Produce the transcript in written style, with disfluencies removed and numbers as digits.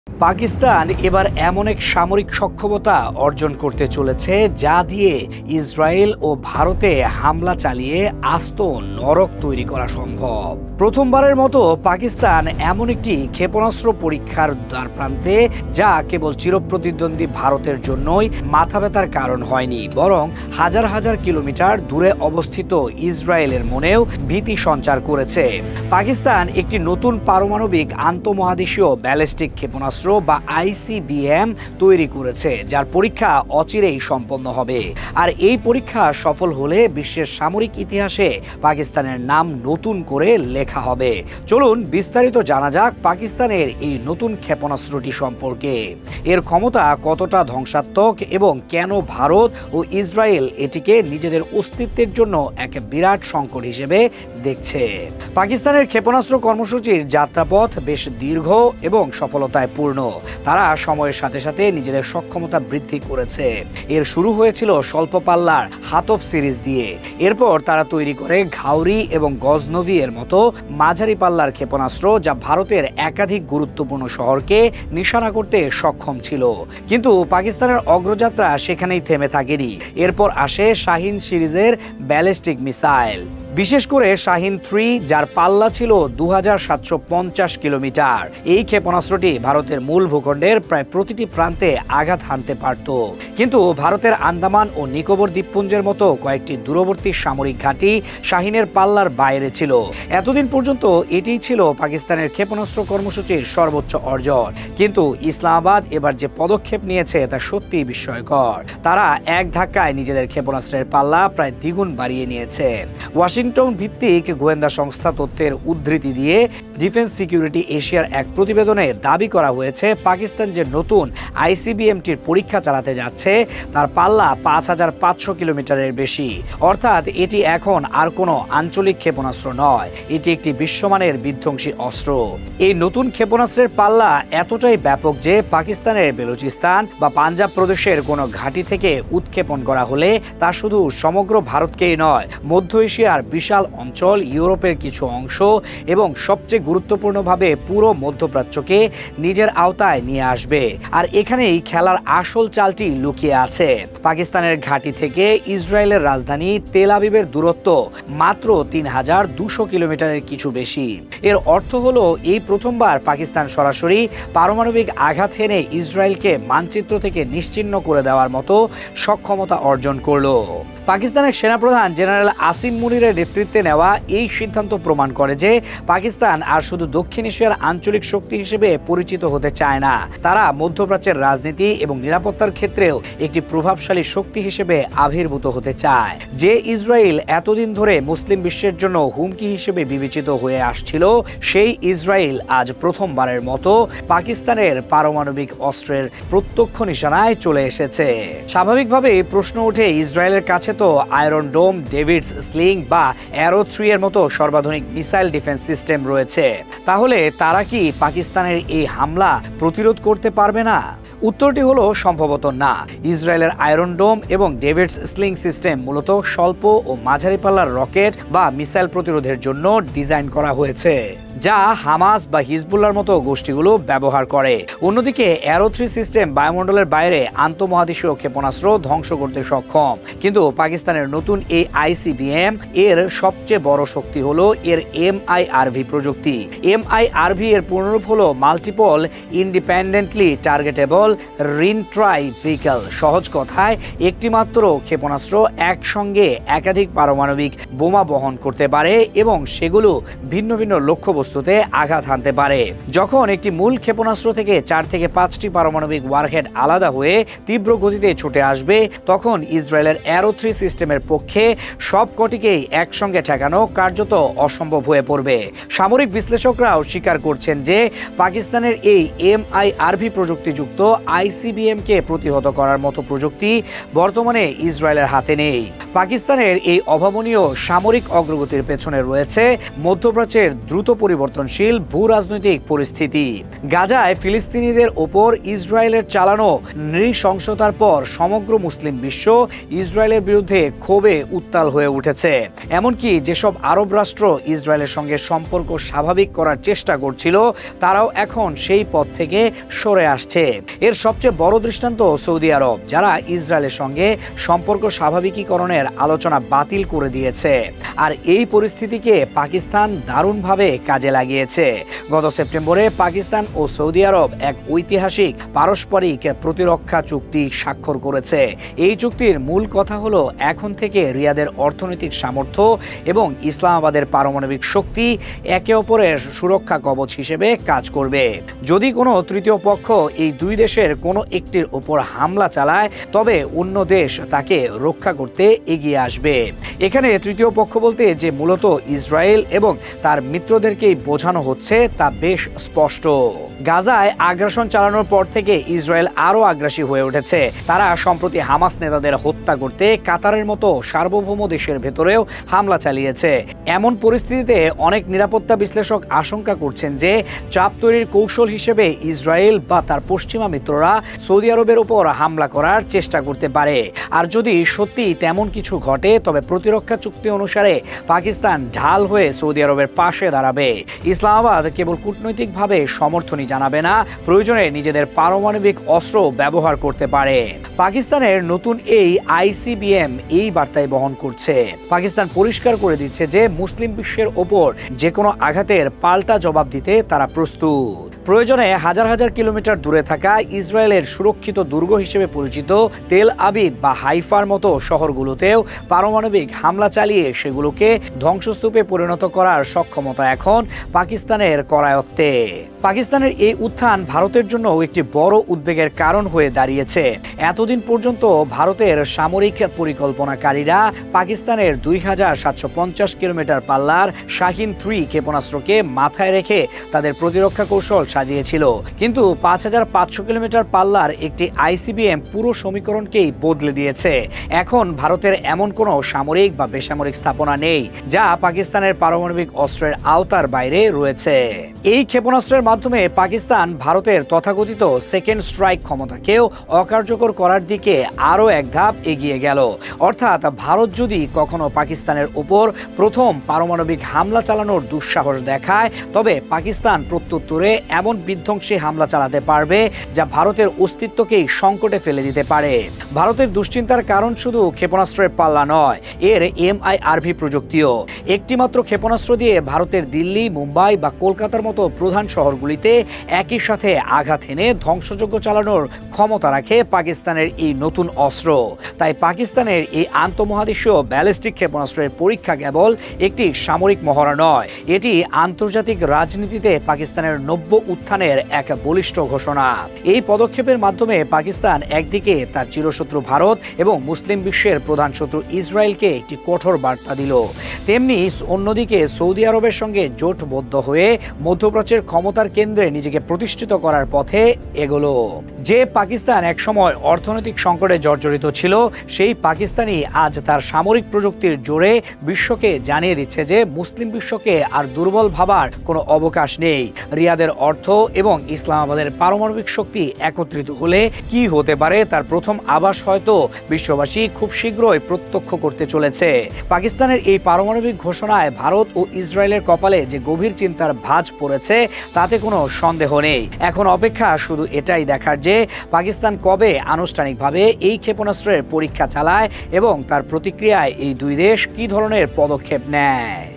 পাকিস্তান এবার এমন এক সামরিক সক্ষমতা অর্জন করতে চলেছে যা দিয়ে ইসরায়েল ও ভারতে হামলা চালিয়ে আস্ত নরক তৈরি করা সম্ভব। প্রথমবারের মতো পাকিস্তান এমন একটি ক্ষেপণাস্ত্র পরীক্ষার দ্বারপ্রান্তে, যা কেবল চিরপ্রতিদ্বন্দ্বী ভারতের জন্যই মাথা ব্যথার কারণ হয়নি, বরং হাজার হাজার কিলোমিটার দূরে অবস্থিত ইসরায়েলের মনেও ভীতি সঞ্চার করেছে। পাকিস্তান একটি নতুন পারমাণবিক আন্তঃমহাদেশীয় ব্যালিস্টিক ক্ষেপণাস্ত্র বা আইসিবিএম তৈরি করেছে, যার পরীক্ষা অচিরেই সম্পন্ন হবে। আর এই পরীক্ষা সফল হলে বিশ্বের সামরিক ইতিহাসে পাকিস্তানের নাম নতুন করে লেখা হবে। চলুন বিস্তারিত জানা যাক পাকিস্তানের এই নতুন ক্ষেপণাস্ত্রটি সম্পর্কে, এর ক্ষমতা কতটা ধ্বংসাত্মক এবং কেন ভারত ও ইসরায়েল এটিকে নিজেদের অস্তিত্বের জন্য এক বিরাট সংকট হিসেবে দেখছে। পাকিস্তানের ক্ষেপণাস্ত্র কর্মসূচির যাত্রাপথ বেশ দীর্ঘ এবং সফলতায় পূর্ণ। তারা সময়ের সাথে সাথে নিজেদের সক্ষমতা বৃদ্ধি করেছে। এর শুরু হয়েছিল স্বল্প পাল্লার হাতফ সিরিজ দিয়ে। এরপর তারা তৈরি করে ঘাউরি এবং গজনভি এর মতো মাঝারি পাল্লার ক্ষেপণাস্ত্র, যা ভারতের একাধিক গুরুত্বপূর্ণ শহরকে নিশানা করতে সক্ষম ছিল। কিন্তু পাকিস্তানের অগ্রযাত্রা সেখানেই থেমে থাকেনি। এরপর আসে শাহিন সিরিজের ব্যালিস্টিক মিসাইল, বিশেষ করে শাহিন 3, যার পাল্লা ছিল 2750 কিলোমিটার। এই ক্ষেপণাস্ত্রটি ভারতের মূল ভূখণ্ডের প্রায় প্রতিটি প্রান্তে আঘাত হানতে পারত। কিন্তু ভারতের আন্দামান ও নিকোবর দ্বীপপুঞ্জের মতো কয়েকটি দূরবর্তী সামরিক ঘাঁটি শাহিনের পাল্লার বাইরে ছিল। এতদিন পর্যন্ত এটিই ছিল পাকিস্তানের ক্ষেপণাস্ত্র কর্মসূচির সর্বোচ্চ অর্জন। কিন্তু ইসলামাবাদ এবার যে পদক্ষেপ নিয়েছে তা সত্যিই বিস্ময়কর। তারা এক ধাক্কায় নিজেদের ক্ষেপণাস্ত্রের পাল্লা প্রায় দ্বিগুণ বাড়িয়ে নিয়েছে। ওয়াশিংটন ভিত্তিক গোয়েন্দা সংস্থা তথ্যের উদ্ধৃতি দিয়ে ডিফেন্স সিকিউরিটি এশিয়ার এক প্রতিবেদনে দাবি করা হয়েছে, পাকিস্তান যে নতুন আইসিবিএমটির পরীক্ষা চালাতে যাচ্ছে তার পাল্লা 5500 কিলোমিটারের বেশি। অর্থাৎ এটি এখন আর কোনো আঞ্চলিক ক্ষেপণাস্ত্র নয়, এটি একটি বিশ্বমানের বিধ্বংসী অস্ত্র। এই নতুন ক্ষেপণাস্ত্রের পাল্লা এতটাই ব্যাপক যে পাকিস্তানের বেলুচিস্তান বা পাঞ্জাব প্রদেশের কোনো ঘাঁটি থেকে উৎক্ষেপণ করা হলে তা শুধু সমগ্র ভারতকেই নয়, মধ্য এশিয়ার বিশাল অঞ্চল, ইউরোপের কিছু অংশ এবং সবচেয়ে গুরুত্বপূর্ণভাবে পুরো মধ্যপ্রাচ্যকে নিজের আওতায় নিয়ে আসবে। আর এখানেই খেলার আসল চালটি লুকিয়ে আছে। পাকিস্তানের ঘাঁটি থেকে ইসরায়েলের রাজধানী তেল আবিবের দূরত্ব মাত্র 3200 কিলোমিটারের কিছু বেশি। এর অর্থ হলো এই প্রথমবার পাকিস্তান সরাসরি পারমাণবিক আঘাত হেনে ইসরায়েলকে মানচিত্র থেকে নিশ্চিহ্ন করে দেওয়ার মতো সক্ষমতা অর্জন করলো। পাকিস্তানের সেনাপ্রধান জেনারেল আসিম মুনিরের নেতৃত্বে নেওয়া এই সিদ্ধান্ত প্রমাণ করে যে পাকিস্তান আর শুধু দক্ষিণ এশিয়ার আঞ্চলিক শক্তি হিসেবে পরিচিত হতে চায় না, তারা মধ্যপ্রাচ্যের রাজনীতি এবং নিরাপত্তার ক্ষেত্রেও একটি প্রভাবশালী শক্তি হিসেবে আবির্ভূত হতে চায়। যে ইসরায়েল এতদিন ধরে মুসলিম বিশ্বের জন্য হুমকি হিসেবে বিবেচিত হয়ে আসছিল, সেই ইসরায়েল আজ প্রথমবারের মতো পাকিস্তানের পারমাণবিক অস্ত্রের প্রত্যক্ষ নিশানায় চলে এসেছে। স্বাভাবিকভাবেই প্রশ্ন ওঠে, ইসরায়েলের কাছে তো আয়রন ডোম, ডেভিডস স্লিং বা অ্যারো 3 এর মতো সর্বাধুনিক মিসাইল ডিফেন্স সিস্টেম রয়েছে। তাহলে তারা কি পাকিস্তানের এই হামলা প্রতিরোধ করতে পারবে না? উত্তরটি হলো সম্ভবত না। ইসরায়েলের আয়রন ডোম এবং ডেভিডস স্লিং সিস্টেম মূলত স্বল্প ও মাঝারি পাল্লার রকেট বা মিসাইল প্রতিরোধের জন্য ডিজাইন করা হয়েছে, যা হামাস বা হিজবুল্লাহর মতো গোষ্ঠীগুলো ব্যবহার করে। অন্যদিকে অ্যারো 3 সিস্টেম বায়ুমণ্ডলের বাইরে আন্তঃমহাদেশীয় ক্ষেপণাস্ত্র ধ্বংস করতে সক্ষম। কিন্তু পাকিস্তানের নতুন এই আইসিবিএম এর সবচেয়ে বড় শক্তি হলো এর MIRV প্রযুক্তি। MIRV এর পূর্ণরূপ হলো মাল্টিপল ইন্ডিপেন্ডেন্টলি টার্গেটেবল রিন্ট্রাই ভেহিকল। সহজ কথায়, একটি মাত্র ক্ষেপণাস্ত্র একসঙ্গে একাধিক পারমাণবিক বোমা বহন করতে পারে এবং সেগুলো ভিন্ন ভিন্ন লক্ষ্যবস্তুতে আঘাত হানতে পারে। যখন একটি মূল ক্ষেপণাস্ত্র থেকে 4 থেকে 5টি পারমাণবিক ওয়ারহেড আলাদা হয়ে তীব্র গতিতে ছুটে আসবে, তখন ইসরায়েলের অ্যারো 3 সিস্টেমের পক্ষে সবকটিকেই একসঙ্গে ঠেকানো কার্যত অসম্ভব হয়ে পড়বে। সামরিক বিশ্লেষকরাও স্বীকার করছেন যে পাকিস্তানের এই MIRV প্রযুক্তিযুক্ত আইসিবিএমকে প্রতিহত করার মতো প্রযুক্তি বর্তমানে ইসরায়েলের হাতে নেই। পাকিস্তানের এই অভাবনীয় সামরিক অগ্রগতির পেছনে রয়েছে মধ্যপ্রাচ্যের দ্রুত পরিবর্তনশীল ভূ রাজনৈতিক পরিস্থিতি। গাজায় ফিলিস্তিনিদের ওপর ইসরায়েলের চালানো নৃশংসতার পর সমগ্র মুসলিম বিশ্ব ইসরায়েলের বিরুদ্ধে ক্ষোভে উত্তাল হয়ে উঠেছে। এমনকি যেসব আরব রাষ্ট্র ইসরায়েলের সঙ্গে সম্পর্ক স্বাভাবিক করার চেষ্টা করছিল তারাও এখন সেই পথ থেকে সরে আসছে। এর সবচেয়ে বড় দৃষ্টান্ত সৌদি আরব, যারা ইসরায়েলের সঙ্গে সম্পর্ক স্বাভাবিকীকরণের আলোচনা বাতিল করে দিয়েছে। আর এই পরিস্থিতিকে পাকিস্তান দারুণভাবে কাজে লাগিয়েছে। গত সেপ্টেম্বরে পাকিস্তান ও সৌদি আরব এক ঐতিহাসিক পারস্পরিক প্রতিরক্ষা চুক্তি স্বাক্ষর করেছে। এই চুক্তির মূল কথা হলো এখন থেকে রিয়াদের অর্থনৈতিক সামর্থ্য এবং ইসলামাবাদের পারমাণবিক শক্তি একে অপরের সুরক্ষা কবচ হিসেবে কাজ করবে। যদি কোনো তৃতীয় পক্ষ এই দুই দেশের কোনো একটির উপর হামলা চালায় তবে অন্য দেশ তাকে রক্ষা করতে এগিয়ে আসবে। এখানে তৃতীয় পক্ষ বলতে যে মূলত ইসরায়েল এবং তার মিত্রদেরকেই বোঝানো হচ্ছে তা বেশ স্পষ্ট। গাজায় আগ্রাসন চালানোর পর থেকে ইসরায়েল আরও আগ্রাসী হয়ে উঠেছে। তারা সম্প্রতি হামাস নেতাদের হত্যা করতে কাতারের মতো সার্বভৌম দেশের ভেতরেও হামলা চালিয়েছে। এমন পরিস্থিতিতে অনেক নিরাপত্তা বিশ্লেষক আশঙ্কা করছেন যে চাপ তৈরির কৌশল হিসেবে ইসরায়েল বা তার পশ্চিমা মিত্ররা সৌদি আরবের উপর হামলা করার চেষ্টা করতে পারে। আর যদি সত্যি তেমন কিছু ঘটে তবে প্রতিরক্ষা চুক্তি অনুসারে পাকিস্তান ঢাল হয়ে সৌদি আরবের পাশে দাঁড়াবে। ইসলামাবাদ কেবল কূটনৈতিকভাবে সমর্থনই জানাবে না, প্রয়োজনে নিজেদের পারমাণবিক অস্ত্র ব্যবহার করতে পারে। পাকিস্তানের নতুন এই আইসিবিএম এই বার্তায় বহন করছে। পাকিস্তান পরিষ্কার করে দিচ্ছে যে মুসলিম বিশ্বের ওপর যে কোনো আঘাতের পাল্টা জবাব দিতে তারা প্রস্তুত। প্রয়োজনে হাজার হাজার কিলোমিটার দূরে থাকা ইসরায়েলের সুরক্ষিত দুর্গ হিসেবে পরিচিত তেল আবিব বা হাইফার মতো শহরগুলোতেও পারমাণবিক হামলা চালিয়ে সেগুলোকে ধ্বংসস্তূপে পরিণত করার সক্ষমতা এখন পাকিস্তানের করায়ত্তে। পাকিস্তানের এই উত্থান ভারতের জন্য একটি বড় উদ্বেগের কারণ হয়ে দাঁড়িয়েছে। এতদিন পর্যন্ত ভারতের সামরিক পরিকল্পনাকারীরা পাকিস্তানের 2750 কিলোমিটার পাল্লার শাহিন-3 ক্ষেপণাস্ত্রকে মাথায় রেখে তাদের প্রতিরক্ষা কৌশল সাজিয়েছিল। কিন্তু 5500 কিলোমিটার পাল্লার একটি আইসিবিএম পুরো সমীকরণকেই বদলে দিয়েছে। এখন ভারতের এমন কোনো সামরিক বা বেসামরিক স্থাপনা নেই যা পাকিস্তানের পারমাণবিক অস্ত্রের আওতার বাইরে রয়েছে। এই ক্ষেপণাস্ত্রের মাধ্যমে পাকিস্তান ভারতের তথাকথিত সেকেন্ড স্ট্রাইক ক্ষমতাকেও অকার্যকর করার দিকে আরও এক ধাপ এগিয়ে গেল। অর্থাৎ ভারত যদি কখনো পাকিস্তানের উপর প্রথম পারমাণবিক হামলা চালানোর দুঃসাহস দেখায় তবে পাকিস্তান প্রত্যুত্তরে এমন বিধ্বংসী হামলা চালাতে পারবে যা ভারতের অস্তিত্বকেই সংকটে ফেলে দিতে পারে। ভারতের দুশ্চিন্তার কারণ শুধু ক্ষেপণাস্ত্রের পাল্লা নয়, এর MIRV প্রযুক্তিও। একটি মাত্র ক্ষেপণাস্ত্র দিয়ে ভারতের দিল্লি, মুম্বাই বা কলকাতার মতো প্রধান শহরগুলিতে একই সাথে আঘাত এনে ধ্বংসযজ্ঞ চালানোর ক্ষমতা রাখে পাকিস্তানের এই নতুন অস্ত্র। তাই পাকিস্তানের এই আন্তঃমহাদেশীয় ব্যালিস্টিক ক্ষেপণাস্ত্রের পরীক্ষা কেবল একটি সামরিক মহড়া নয়, এটি আন্তর্জাতিক রাজনীতিতে পাকিস্তানের নব্য উত্থানের এক বলিষ্ঠ ঘোষণা। এই পদক্ষেপের মাধ্যমে পাকিস্তান একদিকে তার চিরশত্রু ভারত এবং মুসলিম বিশ্বের প্রধান শত্রু ইসরায়েলকে একটি কঠোর বার্তা দিল, তেমনি অন্যদিকে সৌদি আরবের সঙ্গে জোটবদ্ধ হয়ে মধ্যপ্রাচ্যের ক্ষমতার কেন্দ্রে নিজেকে প্রতিষ্ঠিত করার পথে এগোলো। যে পাকিস্তান একসময় অর্থনৈতিক সংকটে জর্জরিত ছিল, সেই পাকিস্তানই আজ তার সামরিক প্রযুক্তির জোরে বিশ্বকে জানিয়ে দিচ্ছে যে মুসলিম বিশ্বকে আর দুর্বল ভাবার কোনো অবকাশ নেই। রিয়াদের অর্থ এবং ইসলামাবাদের পারমাণবিক শক্তি একত্রিত হলে কি হতে পারে তার প্রথম আভাস হয়তো বিশ্ববাসী খুব শীঘ্রই প্রত্যক্ষ করতে চলেছে। পাকিস্তানের এই পারমাণবিক ঘোষণায় ভারত ও ইসরায়েলের কপালে যে গভীর চিন্তার ভাঁজ পড়েছে তাতে কোনো সন্দেহ নেই। এখন অপেক্ষা শুধু এটাই দেখার যে পাকিস্তান কবে আনুষ্ঠানিকভাবে এই ক্ষেপণাস্ত্রের পরীক্ষা চালায় এবং তার প্রতিক্রিয়ায় এই দুই দেশ কী ধরনের পদক্ষেপ নেয়।